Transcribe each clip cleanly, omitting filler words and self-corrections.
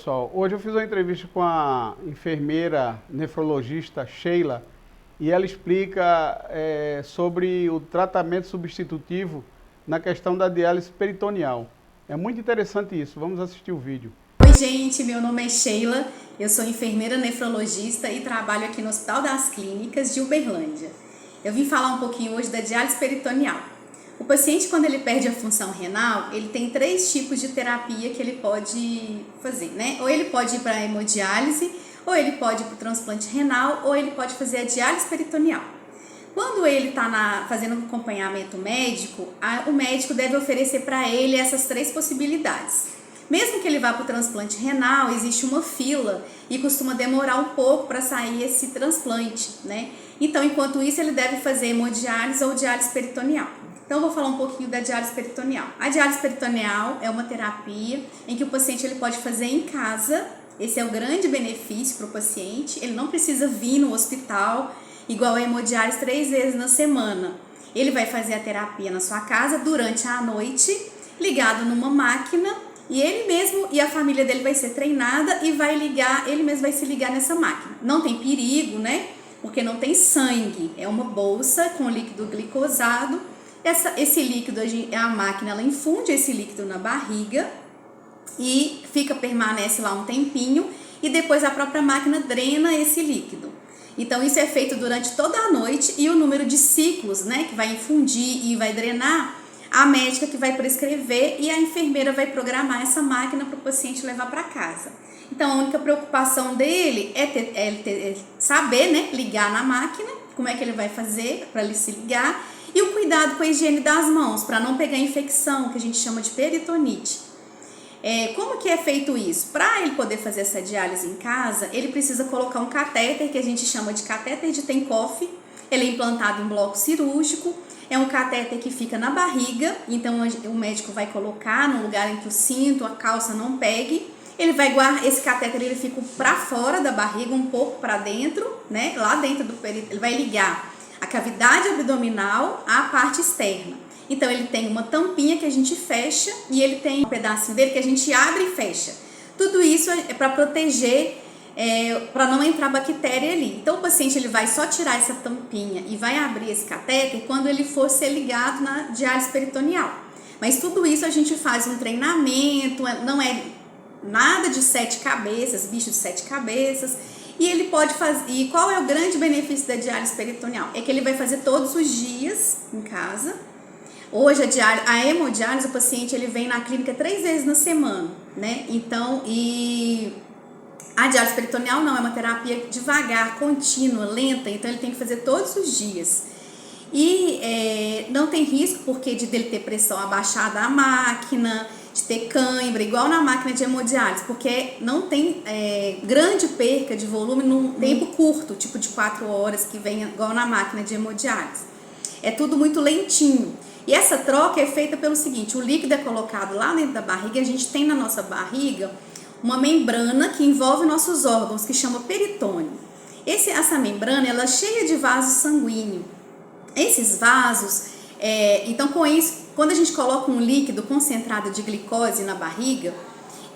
pessoal, hoje eu fiz uma entrevista com a enfermeira nefrologista Sheila e ela explica sobre o tratamento substitutivo na questão da diálise peritoneal. É muito interessante isso, vamos assistir o vídeo. Oi gente, meu nome é Sheila, eu sou enfermeira nefrologista e trabalho aqui no Hospital das Clínicas de Uberlândia. Eu vim falar um pouquinho hoje da diálise peritoneal. O paciente, quando ele perde a função renal, ele tem 3 tipos de terapia que ele pode fazer, né? Ou ele pode ir para a hemodiálise, ou ele pode ir para o transplante renal, ou ele pode fazer a diálise peritoneal. Quando ele está fazendo um acompanhamento médico, o médico deve oferecer para ele essas 3 possibilidades. Mesmo que ele vá para o transplante renal, existe uma fila e costuma demorar um pouco para sair esse transplante, né? Então, enquanto isso, ele deve fazer hemodiálise ou diálise peritoneal. Então, eu vou falar um pouquinho da diálise peritoneal. A diálise peritoneal é uma terapia em que o paciente ele pode fazer em casa. Esse é o grande benefício para o paciente. Ele não precisa vir no hospital, igual a hemodiálise 3 vezes na semana. Ele vai fazer a terapia na sua casa durante a noite, ligado numa máquina, e ele mesmo e a família dele vai ser treinada e ele mesmo vai se ligar nessa máquina. Não tem perigo, né? Porque não tem sangue. É uma bolsa com líquido glicosado. Esse líquido, a máquina ela infunde esse líquido na barriga e permanece lá um tempinho e depois a própria máquina drena esse líquido. Então isso é feito durante toda a noite e o número de ciclos, né, que vai infundir e vai drenar, a médica que vai prescrever e a enfermeira vai programar essa máquina para o paciente levar para casa. Então a única preocupação dele é saber, né, ligar na máquina, como é que ele vai fazer para ele se ligar. E o cuidado com a higiene das mãos, para não pegar infecção, que a gente chama de peritonite. Como que é feito isso? Para ele poder fazer essa diálise em casa, ele precisa colocar um catéter, que a gente chama de catéter de Tinkoff. Ele é implantado em bloco cirúrgico. É um catéter que fica na barriga, então o médico vai colocar no lugar em que o cinto, a calça não pegue. Ele vai guardar, esse catéter ele fica para fora da barriga, um pouco para dentro, né? Lá dentro do peritônio, ele vai ligar a cavidade abdominal à parte externa. Então ele tem uma tampinha que a gente fecha e ele tem um pedacinho dele que a gente abre e fecha. Tudo isso é para proteger, para não entrar bactéria ali. Então o paciente ele vai só tirar essa tampinha e vai abrir esse catéter quando ele for ser ligado na diálise peritoneal. Mas tudo isso a gente faz um treinamento, não é nada de 7 cabeças, bicho de 7 cabeças. E ele pode fazer. E qual é o grande benefício da diálise peritoneal? É que ele vai fazer todos os dias em casa. Hoje a hemodiálise, o paciente ele vem na clínica 3 vezes na semana, né? Então, e a diálise peritoneal não, é uma terapia devagar, contínua, lenta, então ele tem que fazer todos os dias. E não tem risco porque dele ter pressão abaixada à máquina, de ter cãibra, igual na máquina de hemodiálise, porque não tem grande perca de volume num tempo curto, tipo de 4 horas, que vem igual na máquina de hemodiálise. É tudo muito lentinho. E essa troca é feita pelo seguinte: o líquido é colocado lá dentro da barriga, e a gente tem na nossa barriga uma membrana que envolve nossos órgãos, que chama peritônio. Essa membrana ela é cheia de vasos sanguíneos. Esses vasos, então com isso, quando a gente coloca um líquido concentrado de glicose na barriga,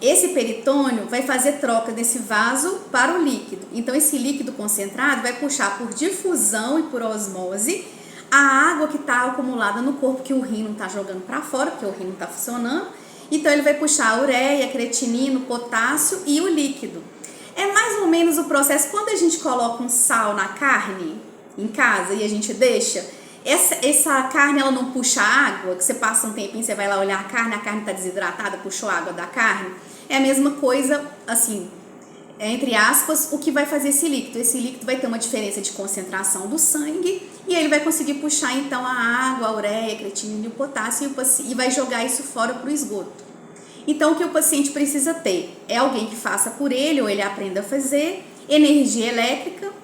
esse peritônio vai fazer troca desse vaso para o líquido. Então esse líquido concentrado vai puxar por difusão e por osmose a água que está acumulada no corpo, que o rim não está jogando para fora, porque o rim não está funcionando. Então ele vai puxar a ureia, creatinina, potássio e o líquido. É mais ou menos o processo quando a gente coloca um sal na carne em casa e a gente deixa. Essa carne ela não puxa água, que você passa um tempinho, você vai lá olhar a carne está desidratada, puxou água da carne. É a mesma coisa, assim, entre aspas, o que vai fazer esse líquido. Esse líquido vai ter uma diferença de concentração do sangue e ele vai conseguir puxar então a água, a ureia, a creatinina e o potássio e vai jogar isso fora para o esgoto. Então o que o paciente precisa ter é alguém que faça por ele ou ele aprenda a fazer, energia elétrica.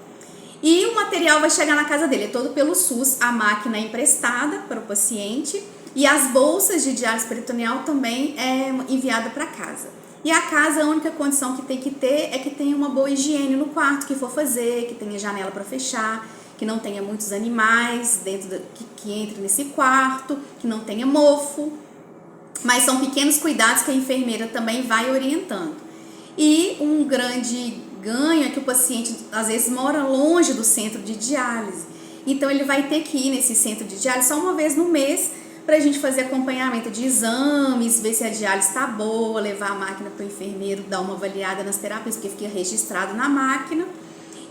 E o material vai chegar na casa dele, é todo pelo SUS, a máquina é emprestada para o paciente e as bolsas de diálise peritoneal também é enviada para casa. E a casa, a única condição que tem que ter é que tenha uma boa higiene no quarto que for fazer, que tenha janela para fechar, que não tenha muitos animais que entrem nesse quarto, que não tenha mofo. Mas são pequenos cuidados que a enfermeira também vai orientando. E um grande ganho é que o paciente às vezes mora longe do centro de diálise. Então ele vai ter que ir nesse centro de diálise só uma vez no mês para a gente fazer acompanhamento de exames, ver se a diálise está boa, levar a máquina para o enfermeiro, dar uma avaliada nas terapias, porque fica registrado na máquina.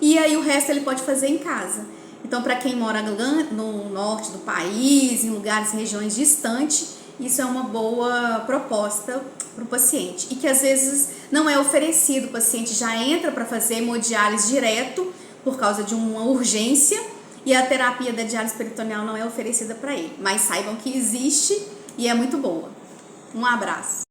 E aí o resto ele pode fazer em casa. Então, para quem mora no norte do país, em lugares, regiões distantes, isso é uma boa proposta para o paciente. E que às vezes não é oferecido, o paciente já entra para fazer hemodiálise direto por causa de uma urgência e a terapia da diálise peritoneal não é oferecida para ele. Mas saibam que existe e é muito boa. Um abraço.